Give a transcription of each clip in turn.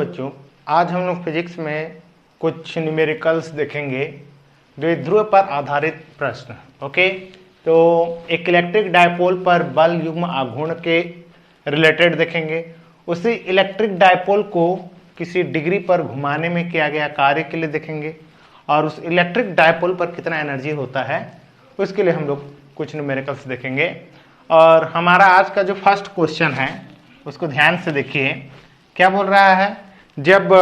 बच्चों, आज हम लोग फिजिक्स में कुछ न्यूमेरिकल्स देखेंगे, द्विध्रुव पर आधारित प्रश्न। ओके, तो एक इलेक्ट्रिक डायपोल पर बल युग्म आघूर्ण के रिलेटेड देखेंगे। उसी इलेक्ट्रिक डायपोल को किसी डिग्री पर घुमाने में किया गया कार्य के लिए देखेंगे, और उस इलेक्ट्रिक डायपोल पर कितना एनर्जी होता है उसके लिए हम लोग कुछ न्यूमेरिकल्स देखेंगे। और हमारा आज का जो फर्स्ट क्वेश्चन है उसको ध्यान से देखिए, क्या बोल रहा है। जब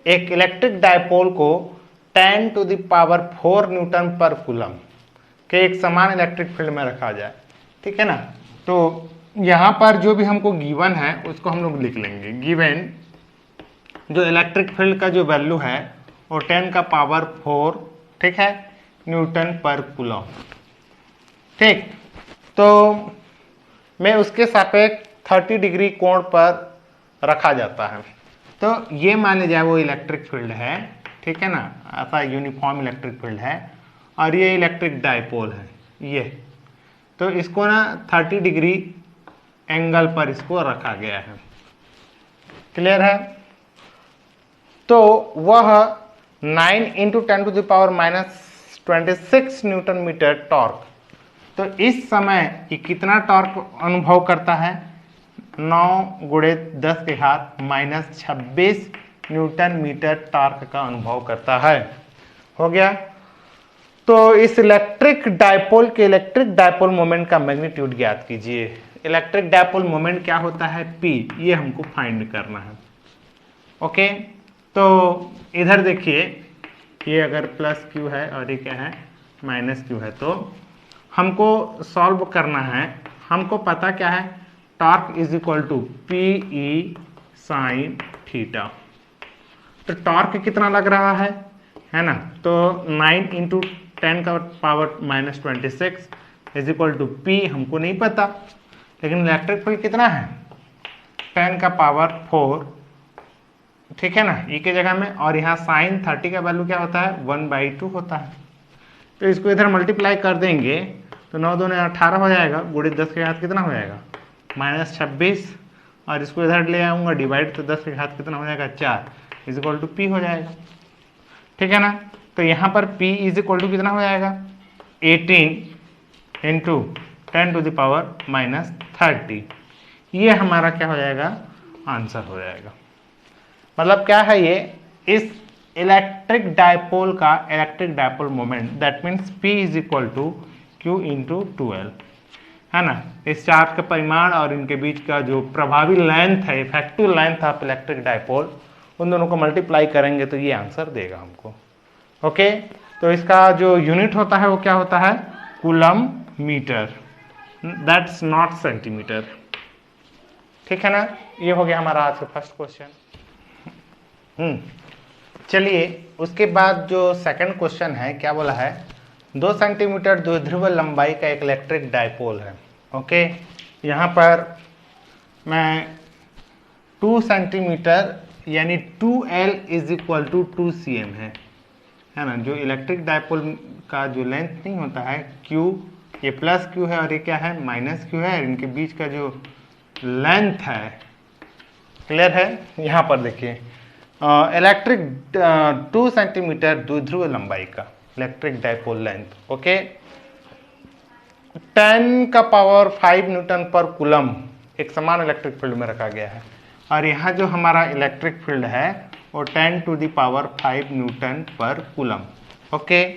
एक इलेक्ट्रिक डायपोल को 10⁴ न्यूटन पर कूलम के एक समान इलेक्ट्रिक फील्ड में रखा जाए, ठीक है ना। तो यहाँ पर जो भी हमको गिवन है उसको हम लोग लिख लेंगे। गिवन जो इलेक्ट्रिक फील्ड का जो वैल्यू है वो 10⁴, ठीक है, न्यूटन पर कूलम। ठीक, तो मैं उसके सापेक्ष 30 डिग्री कोण पर रखा जाता है। तो ये मान लीजिए वो इलेक्ट्रिक फील्ड है, ठीक है ना, ऐसा यूनिफॉर्म इलेक्ट्रिक फील्ड है, और ये इलेक्ट्रिक डायपोल है ये। तो इसको ना 30 डिग्री एंगल पर इसको रखा गया है। क्लियर है। तो वह 9 × 10⁻⁻26 न्यूटन मीटर टॉर्क, तो इस समय ये कितना टॉर्क अनुभव करता है, 9 × 10⁻⁻26 न्यूटन मीटर टॉर्क का अनुभव करता है। हो गया। तो इस इलेक्ट्रिक डायपोल मोमेंट का मैग्नीट्यूड ज्ञात कीजिए। इलेक्ट्रिक डायपोल मोमेंट क्या होता है, P, ये हमको फाइंड करना है। ओके, तो इधर देखिए, ये अगर +Q है और ये क्या है -Q है, तो हमको सॉल्व करना है। हमको पता क्या है, टॉर्क = PE sin थीटा। तो टॉर्क कितना लग रहा है ना, तो 9 × 10⁻⁻26 P हमको नहीं पता, लेकिन इलेक्ट्रिक फील्ड कितना है 10⁴, ठीक है ना, E के जगह में, और यहाँ sin 30 का वैल्यू क्या होता है 1/2 होता है। तो इसको इधर मल्टीप्लाई कर देंगे तो 9 दूनी 18 हो जाएगा, गुणित 10 के घात कितना हो जाएगा -26, और इसको इधर ले आऊँगा डिवाइड, तो 10 के घात कितना हो जाएगा 4 = P हो जाएगा, ठीक है ना। तो यहाँ पर P = कितना हो जाएगा 18 × 10⁻⁻30, ये हमारा क्या हो जाएगा, आंसर हो जाएगा। मतलब क्या है ये, इस इलेक्ट्रिक डायपोल का electric dipole moment, that means P = Q × 12, है ना। इस चार्ज का परिमाण और इनके बीच का जो प्रभावी लेंथ है, effective length of electric dipole, उन दोनों को मल्टीप्लाई करेंगे तो ये आंसर देगा हमको। ओके, तो इसका जो यूनिट होता है वो क्या होता है, coulomb metre, that's not centimetre, ठीक है ना। ये हो गया हमारा आज का फर्स्ट क्वेश्चन। चलिए, उसके बाद जो सेकंड क्वेश्चन है, क्या बोला है, 2 सेंटीमीटर द्विध्रुव लंबाई का एक इलेक्ट्रिक डायपोल है। ओके, यहाँ पर मैं 2 सेंटीमीटर यानी 2L = 2 cm है ना। जो इलेक्ट्रिक डायपोल का जो लेंथ नहीं होता है Q, ये +Q है और ये क्या है -Q है, इनके बीच का जो लेंथ है, क्लियर है। यहाँ पर देखिए इलेक्ट्रिक 2 सेंटीमीटर द्विध्रुव लंबाई का electric dipole length, okay, 10⁵ Newton per coulomb एक समान इलेक्ट्रिक फील्ड में रखा गया है, और यहाँ जो हमारा इलेक्ट्रिक फील्ड है वो 10⁵ न्यूटन पर कूलम, ओके,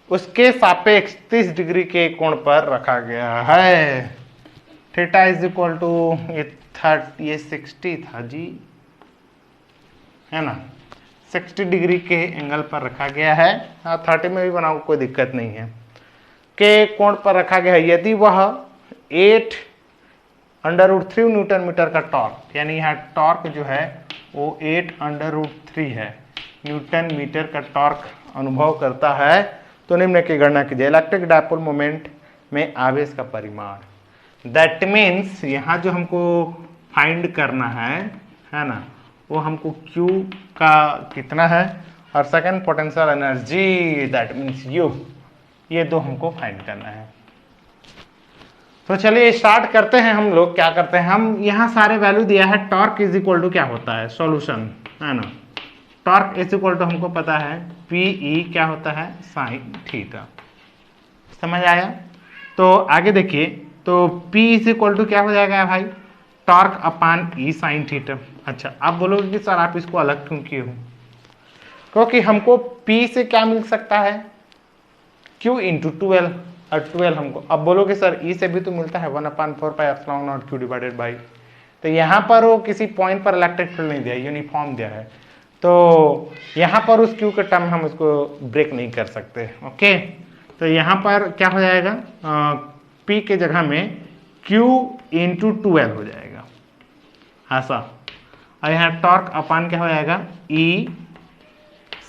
उसके सापेक्ष 30 डिग्री के कोण पर रखा गया है। थीटा = ये 60 था जी, है ना, 60 डिग्री के एंगल पर रखा गया है। हाँ, 30 में भी बनाओ, कोई दिक्कत नहीं है, के कोण पर रखा गया है। यदि वह 8√3 न्यूटन मीटर का टॉर्क, यानी यहाँ टॉर्क जो है वो 8√3 है न्यूटन मीटर का टॉर्क अनुभव करता है, तो निम्न की गणना कीजिए। इलेक्ट्रिक डायपोल मोमेंट में आवेश का परिमाण, दैट मीन्स यहाँ जो हमको फाइंड करना है ना, वो हमको Q का कितना है, और second potential energy that means U, ये दो हमको फाइंड करना है। तो चलिए स्टार्ट करते हैं। हम लोग क्या करते हैं, हम यहाँ सारे वैल्यू दिया है। टॉर्क इज इक्वल टू क्या होता है, सॉल्यूशन है ना। टॉर्क इज इक्वल टू हमको पता है पीई क्या होता है, साइन थीटा। समझ आया। तो आगे देखिए, तो P इज इक्वल टू क्या हो जाएगा भाई, टॉर्क अपान ई साइन थीटा। अच्छा, आप बोलोगे कि सर आप इसको अलग क्यों किए हो, क्योंकि हमको P से क्या मिल सकता है, Q इंटू 12, और 12 हमको, अब बोलोगे सर E से भी तो मिलता है 1/4πε0 Q डिवाइडेड बाई। तो यहाँ पर वो किसी पॉइंट पर इलेक्ट्रिक फील्ड नहीं दिया, यूनिफॉर्म दिया है, तो यहाँ पर उस Q के टर्म हम उसको ब्रेक नहीं कर सकते। ओके, तो यहाँ पर क्या हो जाएगा, P के जगह में Q इंटू 12 हो जाएगा ऐसा, और यहाँ टॉर्क अपान क्या हो जाएगा, E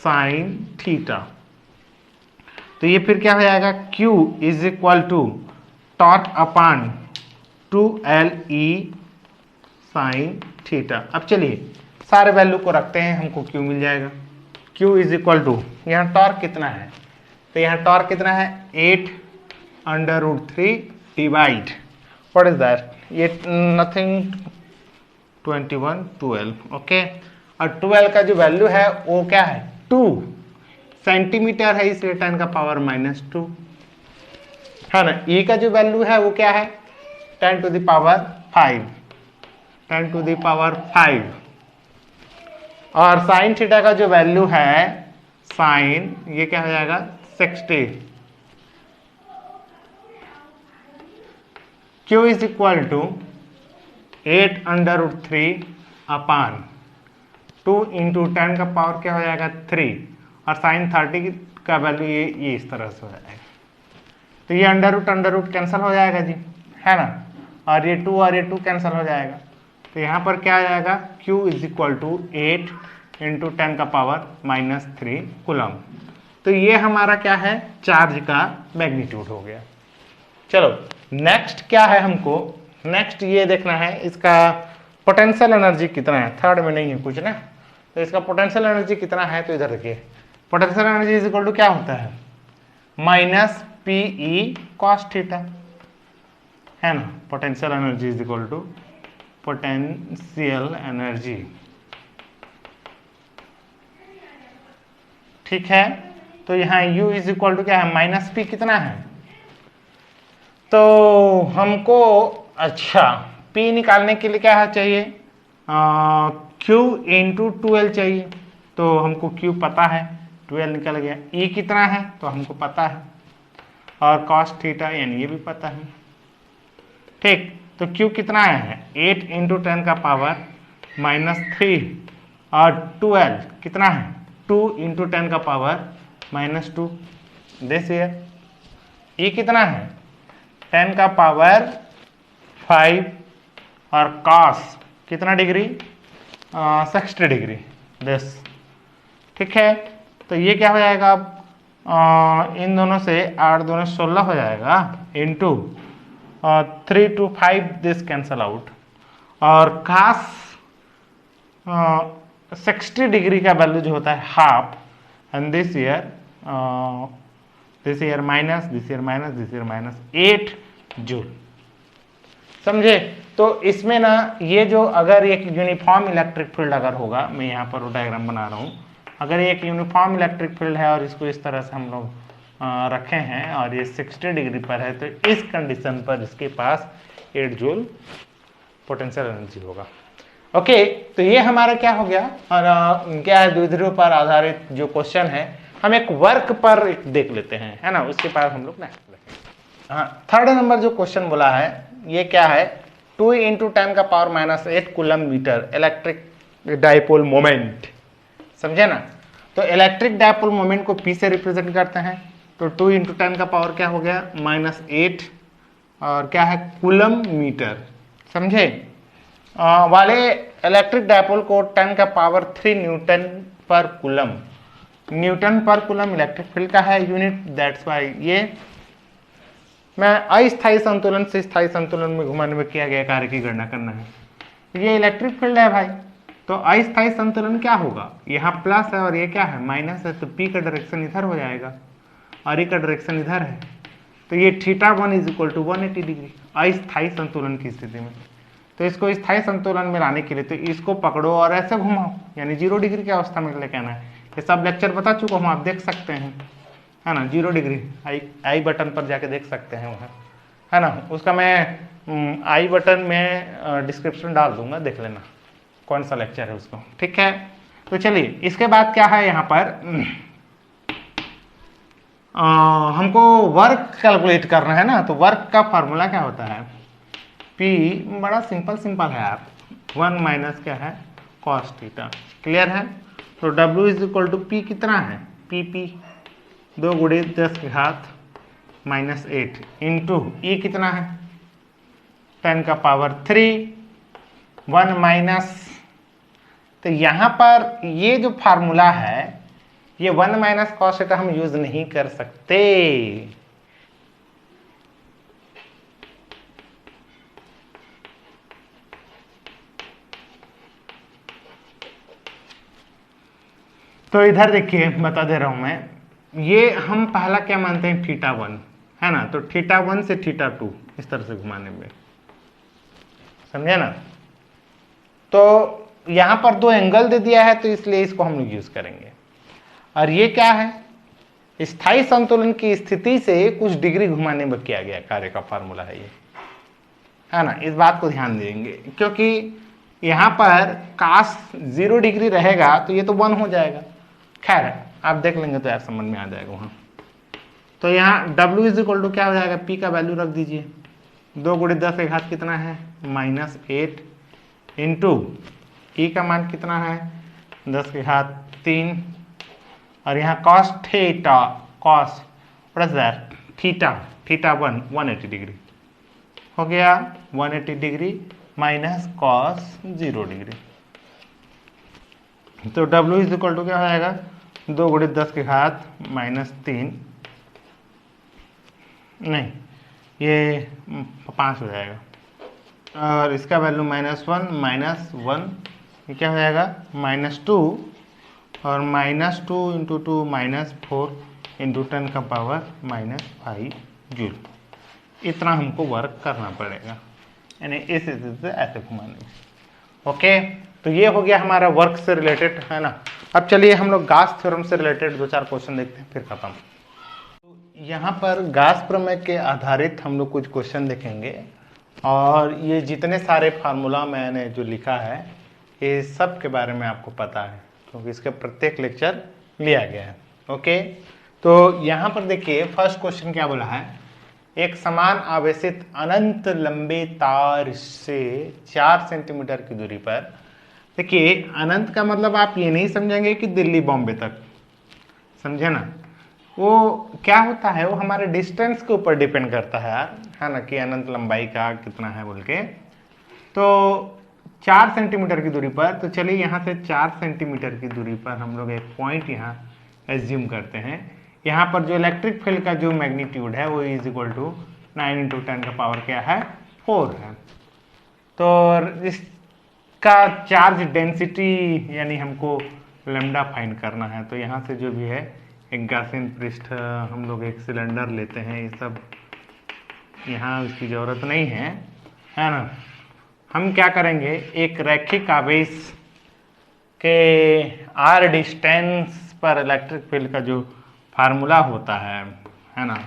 साइन थीटा। तो ये फिर क्या हो जाएगा, Q is equal to torque upon 2LE sine theta. अब चलिए सारे वैल्यू को रखते हैं, हमको Q मिल जाएगा। Q इज इक्वल टू, यहाँ टॉर्क कितना है, तो यहाँ टॉर्क कितना है 8/√3 डिवाइड, व्हाट इज दैट, ये नथिंग 21/12। ओके, और 12 का जो वैल्यू है वो क्या है 2 सेंटीमीटर है, इसलिए 10 का पावर -2 है ना। E का जो वैल्यू है वो क्या है 10 to the power 5, 10 to the power 5, और साइन थीटा का जो वैल्यू है साइन, ये क्या हो जाएगा 60। Q is equal to 8/√3 upon 2 into 10 का पावर क्या हो जाएगा 3, और साइन 30 का वैल्यू ये इस तरह से हो जाएगा। तो ये अंडर रूट कैंसिल हो जाएगा जी, है ना, और ये 2 और ये 2 कैंसिल हो जाएगा। तो यहाँ पर क्या आ जाएगा, Q is equal to 8 into 10 का पावर -3 कूलम। तो ये हमारा क्या है, चार्ज का मैग्नीट्यूड हो गया। चलो नेक्स्ट क्या है, हमको नेक्स्ट ये देखना है इसका पोटेंशियल एनर्जी कितना है, थर्ड में नहीं है कुछ ना, तो इसका पोटेंशियल एनर्जी कितना है, तो इधर देखिए potential energy is equal to क्या होता है -PE cos थीटा, है ना। Potential energy is equal to potential energy, ठीक है। तो यहाँ U इज इक्वल टू क्या है -P कितना है, तो हमको अच्छा P निकालने के लिए क्या है चाहिए, Q इंटू 12 चाहिए, तो हमको Q पता है 12 निकल गया। E कितना है तो हमको पता है, और cos थीटा यानी ये भी पता है, ठीक। तो Q कितना है 8 इंटू 10 का पावर -3, और 12 कितना है 2 इंटू 10 का पावर -2 दिस ईयर। E कितना है 10 का पावर 5, और cos कितना डिग्री 60 डिग्री दिस, ठीक है। तो ये क्या हो जाएगा अब इन दोनों से 8 दूनी 16 हो जाएगा, into 3 to 5 this cancel out, और cos 60 डिग्री का वैल्यू जो होता है half, and this year minus, this year minus, this year minus 8 joule. समझे। तो इसमें ना ये जो अगर एक यूनिफॉर्म इलेक्ट्रिक फील्ड अगर होगा, मैं यहाँ पर वो डायग्राम बना रहा हूँ, अगर एक यूनिफॉर्म इलेक्ट्रिक फील्ड है और इसको इस तरह से हम लोग रखे हैं और ये 60 डिग्री पर है, तो इस कंडीशन पर इसके पास 8 जूल पोटेंशियल एनर्जी होगा। ओके, तो ये हमारा क्या हो गया, और क्या है द्विध्रुव पर आधारित जो क्वेश्चन है, हम एक वर्क पर एक देख लेते हैं, है ना, उसके बाद हम लोग नेक्स्ट देखेंगे। हाँ, थर्ड नंबर जो क्वेश्चन बोला है ये क्या है, 2 इंटू 10 का power -8 coulomb metre electric dipole moment, समझे ना। तो इलेक्ट्रिक डाइपोल मोमेंट को P से रिप्रेजेंट करते हैं, तो 2 इंटू 10 का पावर क्या हो गया -8, और क्या है कूलम मीटर, समझे। वाले इलेक्ट्रिक डाइपोल को 10 का power 3 Newton per coulomb, Newton per coulomb electric field का है यूनिट, दैट्स वाई ये मैं अस्थायी संतुलन से स्थायी संतुलन में घुमाने में किया गया कार्य की गणना करना है। ये इलेक्ट्रिक फील्ड है भाई, तो अस्थायी संतुलन क्या होगा, यहाँ प्लस है और ये क्या है माइनस है, तो P का डायरेक्शन इधर हो जाएगा और E का डायरेक्शन इधर है, तो तो ये θ1 इज इक्वल टू 180 डिग्री अस्थायी संतुलन की स्थिति में। तो इसको स्थायी संतुलन में लाने के लिए तो इसको पकड़ो और ऐसे घुमाओ, यानी 0 डिग्री की अवस्था में लेके आना है। ये सब लेक्चर बता चुका हूँ, आप देख सकते हैं, है ना। 0 डिग्री आई बटन पर जाके देख सकते हैं वहाँ, है ना। उसका मैं आई बटन में डिस्क्रिप्शन डाल दूंगा, देख लेना कौन सा लेक्चर है उसको, ठीक है। तो चलिए इसके बाद क्या है यहाँ पर हमको वर्क कैलकुलेट करना है ना। तो वर्क का फार्मूला क्या होता है, P, बड़ा सिंपल है यार, 1 माइनस क्या है cos थीटा, क्लियर है। तो W is equal to P कितना है, PP 2 गुणे 10 की घात -8 इंटू E कितना है 10 का पावर 3 1 माइनस। तो यहाँ पर ये जो फार्मूला है ये 1 माइनस कॉस थीटा हम यूज नहीं कर सकते। तो इधर देखिए बता दे रहा हूं मैं, ये हम पहला क्या मानते हैं θ1, है ना। तो θ1 से θ2 इस तरह से घुमाने में, समझे ना। तो यहां पर 2 एंगल दे दिया है तो इसलिए इसको हम लोग यूज करेंगे। और ये क्या है, स्थायी संतुलन की स्थिति से कुछ डिग्री घुमाने में किया गया कार्य का फार्मूला है ये, है ना। इस बात को ध्यान देंगे क्योंकि यहां पर cos 0 डिग्री रहेगा तो ये तो 1 हो जाएगा। खैर आप देख लेंगे तो यार समझ में आ जाएगा वहां। तो यहाँ W इज इक्वल टू क्या हो जाएगा, P का वैल्यू रख दीजिए, 2 गुणे 10 की घात कितना है -8 इंटू E का मान कितना है 10 की घात 3 और यहाँ cos थीटा cos θ1 180 डिग्री हो गया 180 डिग्री माइनस cos 0 डिग्री। तो W इज इक्वल टू क्या हो जाएगा 2 गुणे 10 की घात -3 नहीं ये 5 हो जाएगा और इसका वैल्यू -1 ये क्या हो जाएगा -2 और -2 इंटू 2 -4 इंटू 10 का पावर -5 जूल। इतना हमको वर्क करना पड़ेगा, यानी इस स्थिति से ऐसे घुमाने में। ओके, तो ये हो गया हमारा वर्क से रिलेटेड, है ना। अब चलिए हम लोग गास थ्योरम से रिलेटेड 2-4 क्वेश्चन देखते हैं फिर खत्म। तो यहाँ पर गास प्रमेय के आधारित हम लोग कुछ क्वेश्चन देखेंगे और ये जितने सारे फार्मूला मैंने जो लिखा है ये सब के बारे में आपको पता है क्योंकि इसके प्रत्येक लेक्चर लिया गया है। ओके, तो यहाँ पर देखिए फर्स्ट क्वेश्चन क्या बोला है, एक समान आवेशित अनंत लंबे तार से 4 सेंटीमीटर की दूरी पर, देखिए अनंत का मतलब आप ये नहीं समझेंगे कि दिल्ली बॉम्बे तक, समझे ना। वो क्या होता है, वो हमारे डिस्टेंस के ऊपर डिपेंड करता है यार, है ना, कि अनंत लंबाई का कितना है बोल के। तो 4 सेंटीमीटर की दूरी पर, तो चलिए यहाँ से 4 सेंटीमीटर की दूरी पर हम लोग एक पॉइंट यहाँ एज्यूम करते हैं। यहाँ पर जो इलेक्ट्रिक फील्ड का जो मैग्नीट्यूड है वो इज इक्वल टू 9 इंटू 10 का पावर क्या है 4 है। तो इसका चार्ज डेंसिटी यानी हमको लैम्डा फाइंड करना है। तो यहाँ से जो भी है एक गॉसियन पृष्ठ, हम लोग एक सिलेंडर लेते हैं, ये सब यहाँ उसकी ज़रूरत नहीं है ना। हम क्या करेंगे, एक रैखिक आवेश के r डिस्टेंस पर इलेक्ट्रिक फील्ड का जो फार्मूला होता है ना,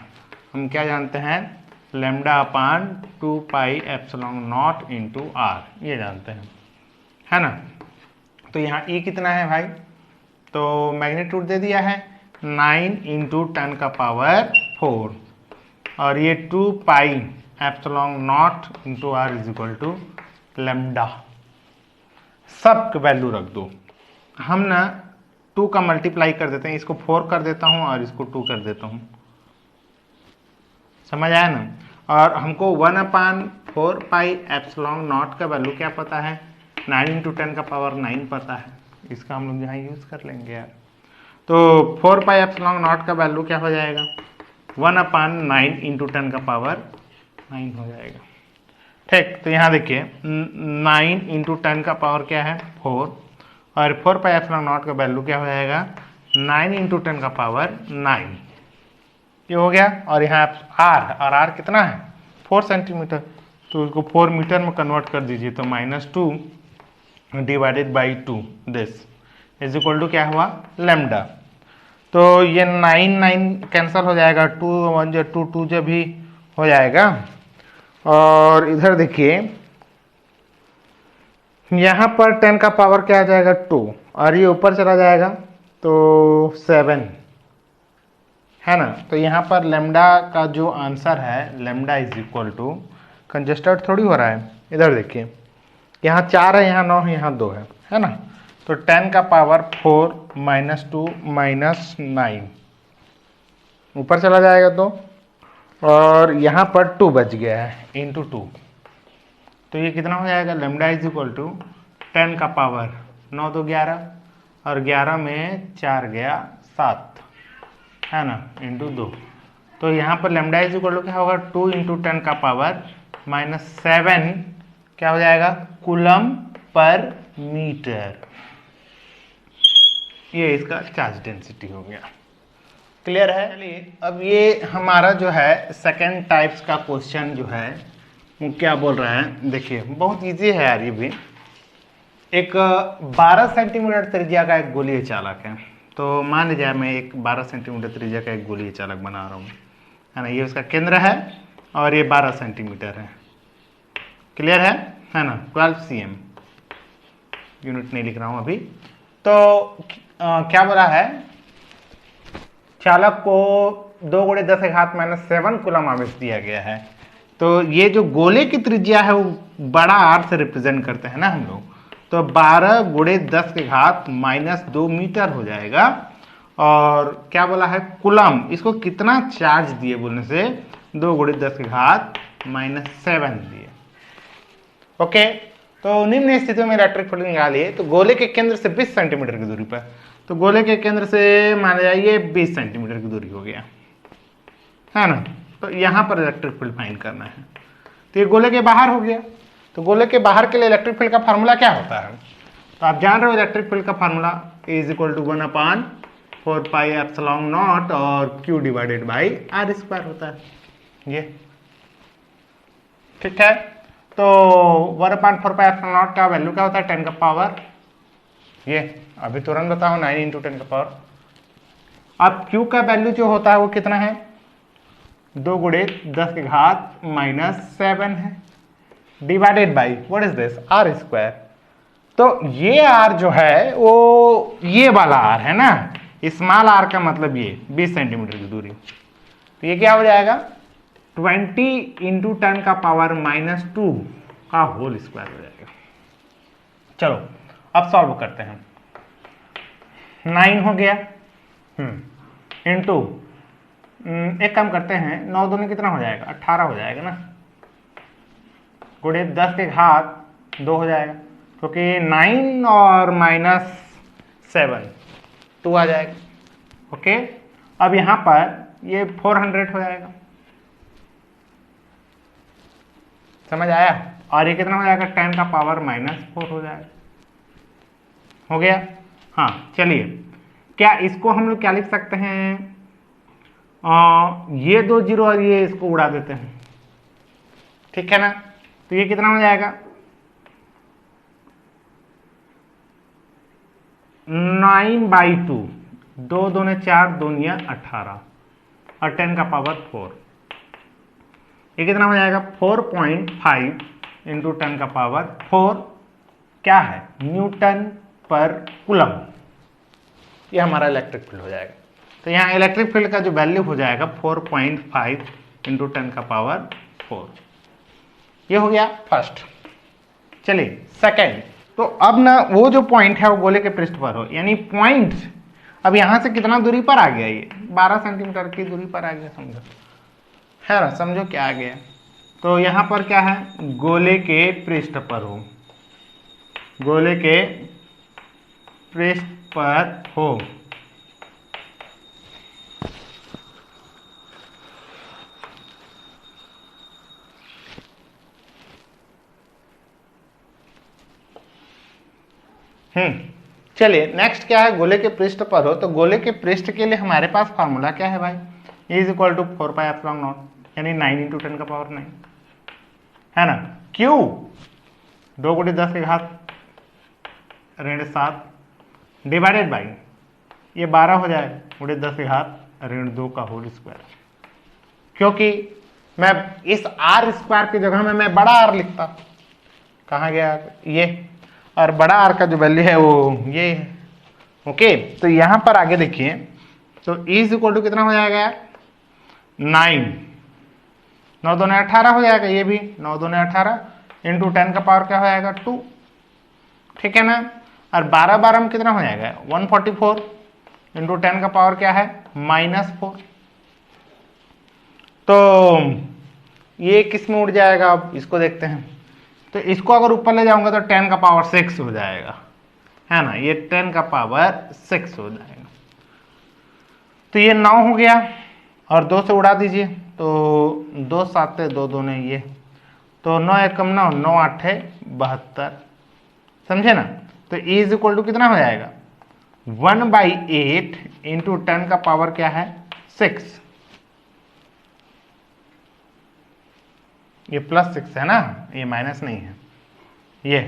हम क्या जानते हैं, λ/2πε0 इंटू r, ये जानते हैं, है ना। तो यहाँ E कितना है भाई, तो मैग्नीट्यूड दे दिया है 9 इंटू 10 का पावर 4 और ये 2πε0 into r is equal to lambda. सब वैल्यू रख दो। हम ना 2 का मल्टीप्लाई कर देते हैं, इसको 4 कर देता हूं और इसको 2 कर देता हूं, समझ आया ना। और हमको 1/4πε0 का वैल्यू क्या पता है, 9 इंटू 10 का पावर 9 पता है, इसका हम लोग यहाँ यूज कर लेंगे यार। तो 4πε0 का वैल्यू क्या हो जाएगा, 1/9 इंटू 10 का पावर 9 हो जाएगा। ठीक, तो यहाँ देखिए 9 इंटू 10 का पावर क्या है 4 और 4πε0 का वैल्यू क्या हो जाएगा 9 इंटू 10 का पावर 9, ये हो गया। और यहाँ आर, और आर कितना है 4 सेंटीमीटर, तो इसको 4 मीटर में कन्वर्ट कर दीजिए, तो -2 divided by 2 this is equal to क्या हुआ लैम्डा। तो ये 9 कैंसिल हो जाएगा, 2 1 जो 2 2 जब भी हो जाएगा। और इधर देखिए यहाँ पर 10 का पावर क्या आ जाएगा 2, और ये ऊपर चला जाएगा तो 7 है ना। तो यहाँ पर लैम्डा का जो आंसर है, lambda is equal to, congested थोड़ी हो रहा है, इधर देखिए यहाँ 4 है, यहाँ 9 है, यहाँ 2 है ना। तो 10 का पावर 4 -2 -9 ऊपर चला जाएगा तो, और यहाँ पर 2 बच गया है इंटू 2, तो ये कितना हो जाएगा लैम्डा इज इक्वल टू 10 का पावर 9 2 11, और 11 में 4 गया 7 है ना, इंटू 2। तो यहाँ पर लैम्डा इज इक्वल टू क्या होगा 2 इंटू 10 का पावर -7 क्या हो जाएगा कूलम पर मीटर। ये इसका चार्ज डेंसिटी हो गया। क्लियर है। चलिए अब ये हमारा जो है सेकेंड टाइप्स का क्वेश्चन जो है वो क्या बोल रहा है, देखिए बहुत इजी है यार। ये भी एक 12 सेंटीमीटर त्रिज्या का एक गोलीय चालक है। तो मान लीजिए मैं एक 12 सेंटीमीटर त्रिज्या का एक गोलीय चालक बना रहा हूँ, है ना। ये उसका केंद्र है और ये 12 सेंटीमीटर है। क्लियर है ना। 12 cm, यूनिट नहीं लिख रहा हूँ अभी। तो क्या बोला है, चालक को 2 × 10⁻⁻7 कूलम आवेश दिया गया है। तो ये जो गोले की त्रिज्या है वो बड़ा आर से रिप्रेजेंट करते हैं ना हम लोग, तो 12 × 10⁻2 मीटर हो जाएगा। और क्या बोला है कूलम, इसको कितना चार्ज दिए बोलने से 2 × 10⁻7 दिए। ओके, तो निम्न स्थितियों में इलेक्ट्रिक फील्ड निकालिए। तो गोले के केंद्र से 20 सेंटीमीटर की दूरी पर, तो गोले के केंद्र से मान जाइए 20 सेंटीमीटर की दूरी हो गया, है ना। तो यहाँ पर इलेक्ट्रिक फील्ड फाइंड करना है। तो ये गोले के बाहर हो गया। तो गोले के बाहर के लिए इलेक्ट्रिक फील्ड का फार्मूला क्या होता है, तो आप जान रहे हो इलेक्ट्रिक फील्ड का फार्मूला इज इक्वल टू 1/4πε0 और Q डिवाइडेड बाई r² होता है ये। ठीक है, तो 1/4πε0 का वैल्यू क्या होता है 10 का पावर, ये अभी तुरंत बताओ 9 × 10 का पावर। अब Q का वैल्यू जो होता है वो कितना है 2 × 10⁻⁻7 है, divided by what is this r²। तो ये r जो है वो ये वाला r है ना, स्मॉल r का मतलब ये 20 सेंटीमीटर की दूरी। तो ये क्या हो जाएगा 20 × 10 का पावर -2 का होल स्क्वायर हो जाएगा। चलो अब सॉल्व करते हैं। 9 हो गया इंटू, एक काम करते हैं 9 दूनी कितना हो जाएगा 18 हो जाएगा ना, गुणे 10⁻2 हो जाएगा, क्योंकि 9 और -7 2 आ जाएगा। ओके, अब यहां पर ये 400 हो जाएगा, समझ आया। और ये कितना हो जाएगा 10 का पावर -4 हो जाएगा। हो गया। हाँ चलिए, क्या इसको हम लोग क्या लिख सकते हैं, ये 2 0 और ये इसको उड़ा देते हैं, ठीक है ना। तो ये कितना हो जाएगा 9/2, 2 दूने 4, 2 × 18 और 10 का पावर 4। ये कितना हो जाएगा 4.5 × 10 का पावर 4 क्या है न्यूटन पर कूलम। ये हमारा इलेक्ट्रिक फील्ड हो जाएगा। तो यहाँ इलेक्ट्रिक फील्ड का जो वैल्यू हो जाएगा 4.5 × 10 का पावर 4। ये हो गया फर्स्ट। चलिए सेकेंड, तो अब ना वो जो पॉइंट है वो गोले के पृष्ठ पर हो, यानी पॉइंट अब यहां से कितना दूरी पर आ गया, ये 12 सेंटीमीटर की दूरी पर आ गया, समझो है ना, समझो क्या आ गया। तो यहां पर क्या है गोले के पृष्ठ पर हो, गोले के पृष्ठ पर हो। चलिए नेक्स्ट क्या है गोले के पृष्ठ पर हो। तो गोले के पृष्ठ के लिए हमारे पास फार्मूला क्या है भाई, is equal to 4 pi epsilon naught, यानी 9 इंटू 10 का पावर 9, है ना। क्यों? 2 गुणे 10 की घात ऋण 7 डिवाइडेड बाई ये 12 हो जाएगा, गुणे 10 की घात ऋण 2 का होल स्क्वायर। क्योंकि मैं इस आर स्क्वायर की जगह में मैं बड़ा आर लिखता, कहाँ गया ये, और बड़ा आर का जो वैल्यू है वो ये है। ओके, तो यहां पर आगे देखिए, तो इज इक्वल टू कितना हो जाएगा 9, 9 2 18 हो जाएगा, ये भी 9 2 18 इंटू 10 का पावर क्या हो जाएगा 2, ठीक है ना। और 12 12 में कितना हो जाएगा 144 इंटू 10 का पावर क्या है -4। तो ये किस में उड़ जाएगा, अब इसको देखते हैं। तो इसको अगर ऊपर ले जाऊंगा तो 10 का पावर 6 हो जाएगा, है ना, ये 10 का पावर 6 हो जाएगा। तो ये 9 हो गया और 2 से उड़ा दीजिए, तो 2 7 2 2 ने ये, तो 9 एकम 9 9 8 72, समझे ना। तो e इज इक्वल टू कितना हो जाएगा 1/8 इंटू 10 का पावर क्या है 6, ये +6 है ना, ये माइनस नहीं है, ये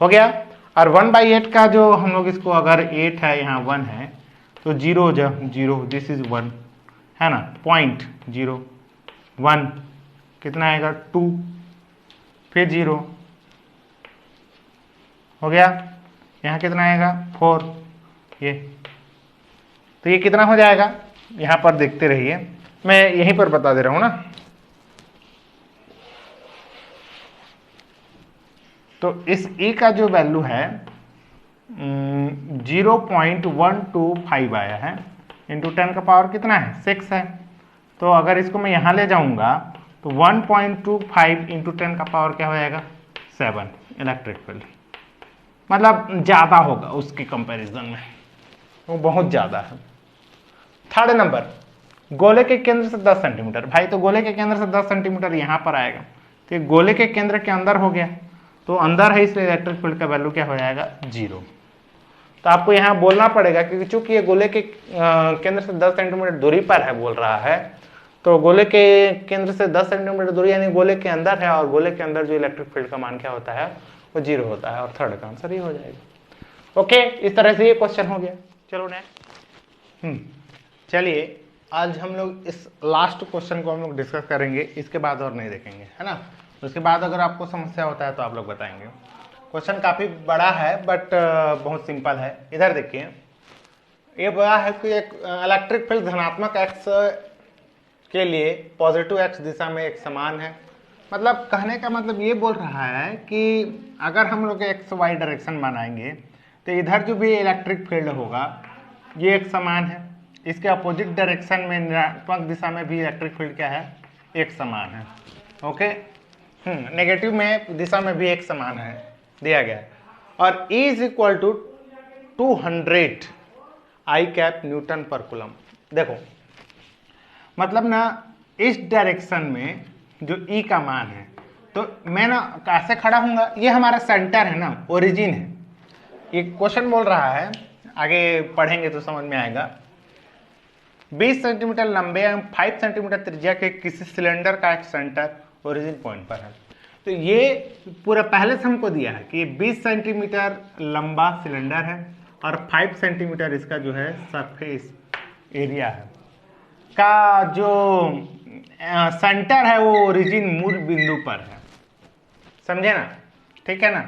हो गया। और 1/8 का जो हम लोग इसको अगर 8 है यहाँ 1 है तो 0 0, दिस इज 1, है ना, 0.01 कितना आएगा 2, फिर 0 हो गया, यहाँ कितना आएगा 4, ये तो ये कितना हो जाएगा, यहाँ पर देखते रहिए, मैं यहीं पर बता दे रहा हूँ ना। तो इस e का जो वैल्यू है 0.125 आया है, इंटू 10 का पावर कितना है 6 है। तो अगर इसको मैं यहाँ ले जाऊंगा तो 1.25 इंटू 10 का पावर क्या हो जाएगा 7 इलेक्ट्रिक फील्ड, मतलब ज़्यादा होगा उसके कंपैरिजन में, वो बहुत ज़्यादा है। थर्ड नंबर, गोले के केंद्र से 10 सेंटीमीटर, भाई तो गोले के केंद्र से 10 सेंटीमीटर यहाँ पर आएगा, तो गोले के केंद्र के अंदर हो गया, तो अंदर है इसलिए इलेक्ट्रिक फील्ड का वैल्यू क्या हो जाएगा 0। तो आपको यहाँ बोलना पड़ेगा क्योंकि चूंकि ये गोले के केंद्र से 10 सेंटीमीटर दूरी पर है बोल रहा है, तो गोले के केंद्र से 10 सेंटीमीटर दूरी यानी गोले के अंदर है, और गोले के अंदर जो इलेक्ट्रिक फील्ड का मान क्या होता है वो 0 होता है, और थर्ड का आंसर ये हो जाएगा। ओके, इस तरह से ये क्वेश्चन हो गया। चलो नेक्स्ट, चलिए आज हम लोग इस लास्ट क्वेश्चन को हम लोग डिस्कस करेंगे, इसके बाद और नहीं देखेंगे, है ना। उसके बाद अगर आपको समस्या होता है तो आप लोग बताएंगे। क्वेश्चन काफ़ी बड़ा है बट बहुत सिंपल है। इधर देखिए, ये बड़ा है कि एक इलेक्ट्रिक फील्ड धनात्मक x के लिए पॉजिटिव x दिशा में एक समान है। मतलब कहने का मतलब ये बोल रहा है कि अगर हम लोग एक्स वाई डायरेक्शन बनाएंगे तो इधर जो भी इलेक्ट्रिक फील्ड होगा ये एक समान है, इसके अपोजिट डायरेक्शन में ऋणात्मक दिशा में भी इलेक्ट्रिक फील्ड क्या है एक समान है। ओके, नेगेटिव में दिशा में भी एक समान है दिया गया है। और E is equal to 200 I cap newton per coulomb. देखो मतलब ना इस डायरेक्शन में जो E का मान है, तो मैं ना कैसे खड़ा हूंगा, ये हमारा सेंटर है ना, ओरिजिन है। ये क्वेश्चन बोल रहा है, आगे पढ़ेंगे तो समझ में आएगा। 20 सेंटीमीटर लंबे एवं 5 सेंटीमीटर त्रिज्या के किसी सिलेंडर का एक सेंटर ओरिजिन पॉइंट पर है। तो ये पूरा पहले से हमको दिया है कि 20 सेंटीमीटर लंबा सिलेंडर है और 5 सेंटीमीटर इसका जो है सरफेस एरिया है, का जो सेंटर है वो ओरिजिन मूल बिंदु पर है, समझे ना, ठीक है ना।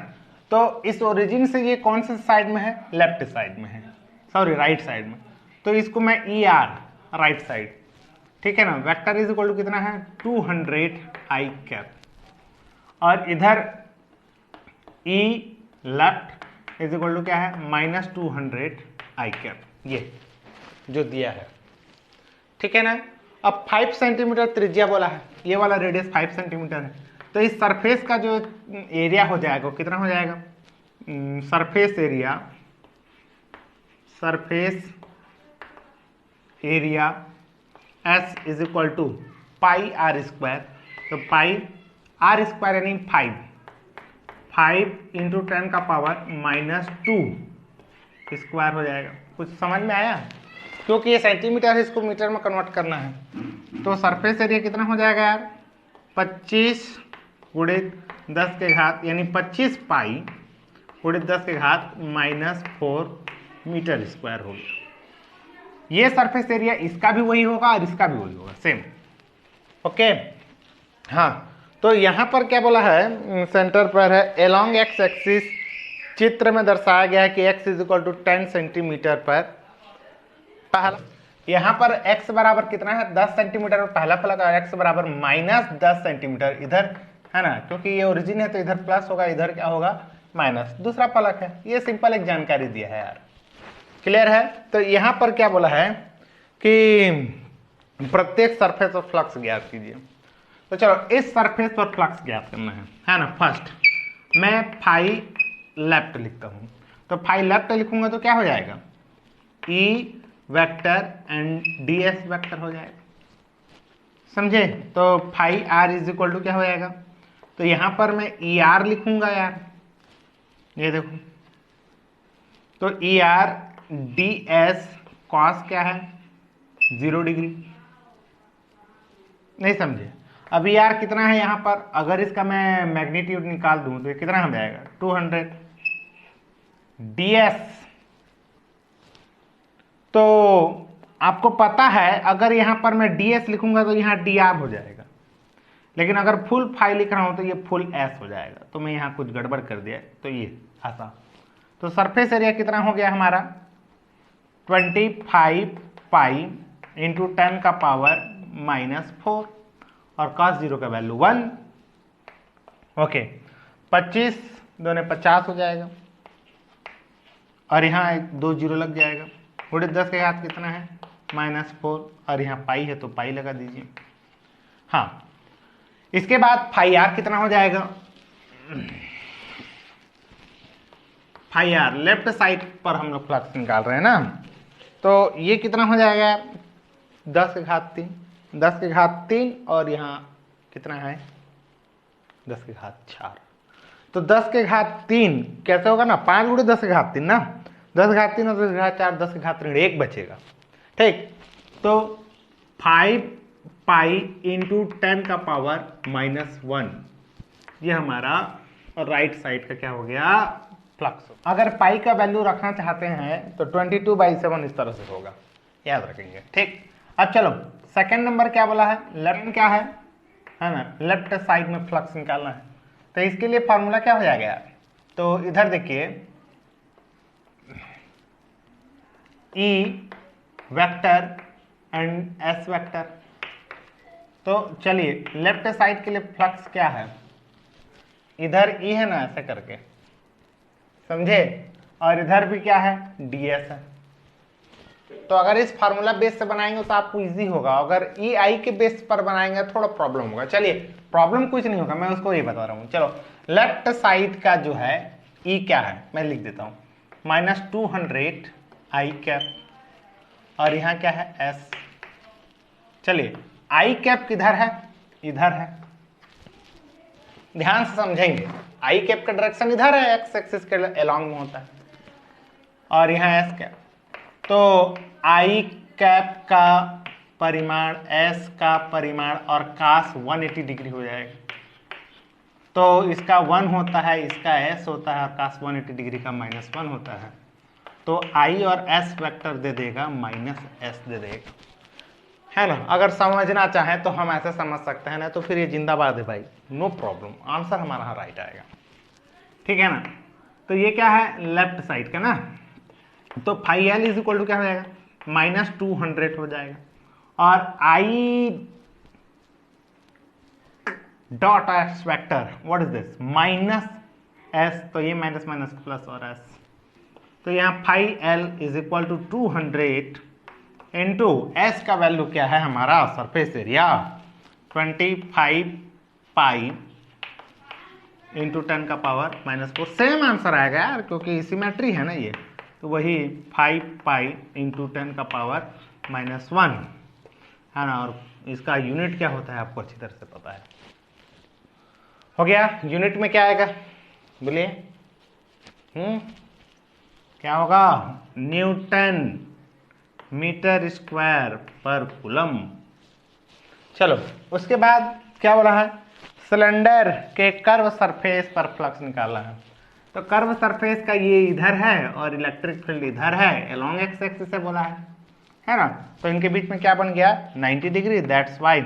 तो इस ओरिजिन से ये कौन से साइड में है, लेफ्ट साइड में है, सॉरी राइट साइड में। तो इसको मैं ER राइट साइड, ठीक है ना। वेक्टर इज इक्वल टू कितना है 200 आई कैप, और इधर E left is equal to क्या है -200 आई कैप, ये जो दिया है, ठीक है ना। अब 5 सेंटीमीटर त्रिज्या बोला है, ये वाला रेडियस 5 सेंटीमीटर है, तो इस सरफेस का जो एरिया हो जाएगा कितना हो जाएगा, surface area S is equal to pi r square. तो पाई आर स्क्वायर यानी 5 इंटू 10 का पावर -2 स्क्वायर हो जाएगा। कुछ समझ में आया, क्योंकि ये सेंटीमीटर है, इसको मीटर में कन्वर्ट करना है। तो सरफेस एरिया कितना हो जाएगा यार, 25 गुणित 10 के घात यानी 25 पाई गुणित 10 के घात -4 मीटर स्क्वायर हो गया। ये सरफेस एरिया इसका भी वही होगा और इसका भी वही होगा, सेम। ओके हाँ, तो यहाँ पर क्या बोला है, सेंटर पर है एलोंग एक्स एक्सिस चित्र में दर्शाया गया है कि x = 10 सेंटीमीटर पर पहला, यहाँ पर x बराबर कितना है 10 सेंटीमीटर पर पहला फलक और x बराबर -10 सेंटीमीटर इधर है ना, क्योंकि ये ओरिजिन है तो इधर प्लस होगा, इधर क्या होगा माइनस, दूसरा फलक है। ये सिंपल एक जानकारी दिया है यार, क्लियर है। तो यहाँ पर क्या बोला है कि प्रत्येक सरफेस पर फ्लक्स ज्ञात कीजिए। तो चलो इस सरफेस पर फ्लक्स ज्ञात करना है ना। फर्स्ट मैं फाई लेफ्ट लिखता हूँ, तो फाई लेफ्ट लिखूंगा तो क्या हो जाएगा, E vector and D S vector हो जाएगा, समझे। तो फाई आर = क्या हो जाएगा, तो यहाँ पर मैं ई आर लिखूंगा यार, ये देखो, तो E R D S cos क्या है 0 डिग्री, नहीं समझे। अब ई आर कितना है यहाँ पर, अगर इसका मैं मैग्नीट्यूड निकाल दूं तो ये कितना हो जाएगा 200। डी एस तो आपको पता है अगर यहाँ पर मैं डी एस लिखूंगा तो यहाँ डी आर हो जाएगा, लेकिन अगर फुल फाई लिख रहा हूं तो ये फुल एस हो जाएगा, तो मैं यहाँ कुछ गड़बड़ कर दिया, तो ये ऐसा। तो सरफेस एरिया कितना हो गया हमारा 25 पाई इंटू 10 का पावर -4 और cos 0 का वैल्यू 1। ओके 25 दोनों 50 हो जाएगा और यहाँ 2 0 लग जाएगा, गुणित 10 के घात कितना है -4 और यहाँ पाई है तो पाई लगा दीजिए। हाँ, इसके बाद फाई आर कितना हो जाएगा, फाई आर लेफ्ट साइड पर हम लोग फ्लक्स निकाल रहे हैं ना, तो ये कितना हो जाएगा 10 के घात 3, 10 के घात 3 और यहाँ कितना है 10 के घात 4। तो 10 के घात 3 कैसे होगा ना, 5 गुणे 10 के घात 3 ना, 10 के घात 3 और 10 के घात 4, 10 के घात 1 बचेगा, ठीक। तो 5 पाई इंटू 10 का पावर -1, ये हमारा राइट साइड का क्या हो गया फ्लक्स। अगर पाई का वैल्यू रखना चाहते हैं तो 22/7 इस तरह से होगा, याद रखेंगे, ठीक। अब चलो सेकंड नंबर क्या बोला है, लेफ्ट क्या है ना, लेफ्ट साइड में फ्लक्स निकालना है। तो इसके लिए फॉर्मूला क्या हो जाएगा, तो इधर देखिए E vector and S vector. तो चलिए लेफ्ट साइड के लिए फ्लक्स क्या है, इधर ई है ना ऐसे करके, समझे, और इधर भी क्या है ds है। तो अगर इस फार्मूला बेस से बनाएंगे तो आपको इजी होगा, अगर ई आई के बेस पर बनाएंगे थोड़ा प्रॉब्लम होगा। चलिए प्रॉब्लम कुछ नहीं होगा, मैं उसको ये बता रहा हूँ। चलो लेफ्ट साइड का जो है ई क्या है मैं लिख देता हूँ -200 आई कैप और यहाँ क्या है एस। चलिए आई कैप किधर है, इधर है, ध्यान से समझेंगे। आई कैप का डायरेक्शन इधर है, एक्स एक्सिस के अलोंग में होता है, और यहाँ एस कैप। तो आई कैप का परिमाण एस का परिमाण और cos 180 डिग्री हो जाएगा। तो इसका 1 होता है, इसका s होता है और cos 180 डिग्री का -1 होता है। तो I और s वेक्टर दे देगा -s दे देगा, है ना। अगर समझना चाहें तो हम ऐसे समझ सकते हैं ना, तो फिर ये जिंदाबाद है भाई, नो प्रॉब्लम, आंसर हमारा राइट आएगा, ठीक है ना। तो ये क्या है लेफ्ट साइड का ना, तो phi L is equal to क्या हो जाएगा -200 हो जाएगा, और I dot S vector what is this -s, तो ये माइनस माइनस प्लस और s। तो यहाँ phi L is equal to 200 into S का वैल्यू क्या है हमारा सरफेस एरिया 25 पाई इंटू 10 का पावर -4। सेम आंसर आएगा यार, क्योंकि सिमेट्री है ना ये, तो वही 5 पाई इंटू 10 का पावर -1 है ना। और इसका यूनिट क्या होता है आपको अच्छी तरह से पता है। हो गया, यूनिट में क्या आएगा बोलिए, क्या होगा न्यूटन मीटर स्क्वायर पर कूलम। चलो उसके बाद क्या बोला है, सिलेंडर के कर्व सरफेस पर फ्लक्स निकालना है। तो कर्व सरफेस का ये इधर है और इलेक्ट्रिक फील्ड इधर है, अलोंग एक्स एक्सिस से बोला है ना। तो इनके बीच में क्या बन गया 90 degree, that's why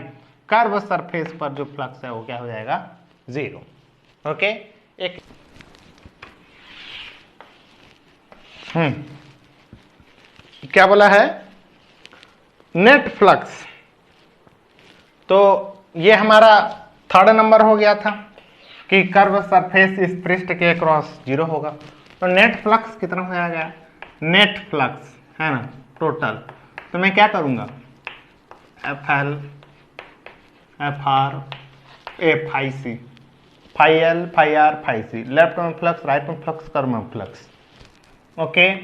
curve surface पर जो फ्लक्स है वो क्या हो जाएगा 0। ओके एक क्या बोला है नेट फ्लक्स। तो ये हमारा थर्ड नंबर हो गया था कि कर्व सरफेस इस पृष्ठ के क्रॉस 0 होगा। तो नेट फ्लक्स कितना हो जाएगा, नेट फ्लक्स है ना टोटल। तो मैं क्या करूंगा F L F R F I C, phi L phi R phi C, left में फ्लक्स राइट में फ्लक्स कर्व में फ्लक्स। ओके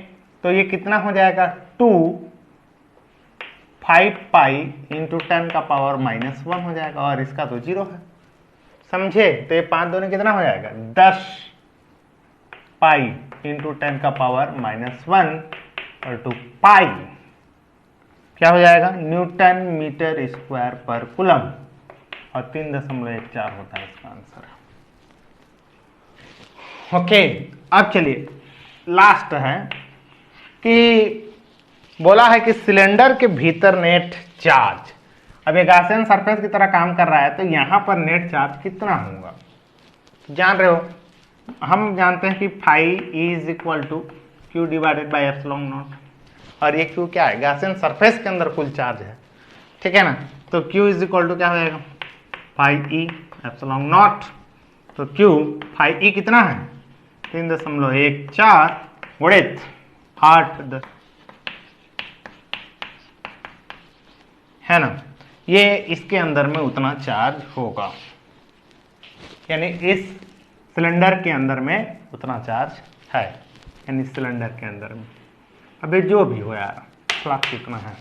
तो ये कितना हो जाएगा 2 5 पाई इंटू 10 का पावर -1 हो जाएगा, और इसका तो 0 है, समझे। तो ये 5 दोनों कितना हो जाएगा 10 पाई इंटू 10 का पावर -1 और 2 पाई क्या हो जाएगा न्यूटन मीटर स्क्वायर पर कूलम, और 3.14 होता है इसका आंसर। ओके अब चलिए लास्ट है कि बोला है कि सिलेंडर के भीतर नेट चार्ज, अब ये गॉसियन सरफेस की तरह काम कर रहा है, तो यहां पर नेट चार्ज कितना होगा जान रहे हो। हम जानते हैं कि phi is equal to Q divided by epsilon naught, और ये क्यू क्या है गॉसियन सरफेस के अंदर कुल चार्ज है, ठीक है ना। तो क्यू इज इक्वल टू क्या हो जाएगा फाई ई एप्सिलॉन नॉट। तो क्यू फाई ई कितना है 3.14 गुणित 8 है ना, ये इसके अंदर में उतना चार्ज होगा, यानी इस सिलेंडर के अंदर में उतना चार्ज है, यानी सिलेंडर के अंदर में। अभी जो भी हो यार फ्लक्स उतना है,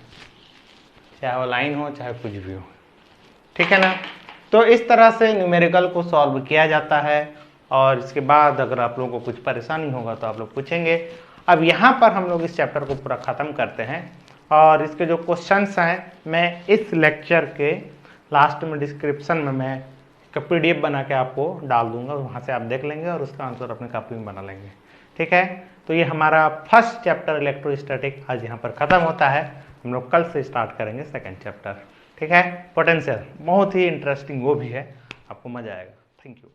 चाहे वो लाइन हो चाहे कुछ भी हो, ठीक है ना। तो इस तरह से न्यूमेरिकल को सॉल्व किया जाता है, और इसके बाद अगर आप लोगों को कुछ परेशानी होगा तो आप लोग पूछेंगे। अब यहाँ पर हम लोग इस चैप्टर को पूरा ख़त्म करते हैं, और इसके जो क्वेश्चंस हैं मैं इस लेक्चर के लास्ट में डिस्क्रिप्शन में मैं एक PDF बना के आपको डाल दूंगा, वहाँ से आप देख लेंगे और उसका आंसर अपने कॉपी में बना लेंगे, ठीक है। तो ये हमारा फर्स्ट चैप्टर इलेक्ट्रोस्टैटिक आज यहाँ पर ख़त्म होता है। हम लोग कल से स्टार्ट करेंगे सेकेंड चैप्टर, ठीक है। पोटेंशियल बहुत ही इंटरेस्टिंग वो भी है, आपको मजा आएगा। Thank you.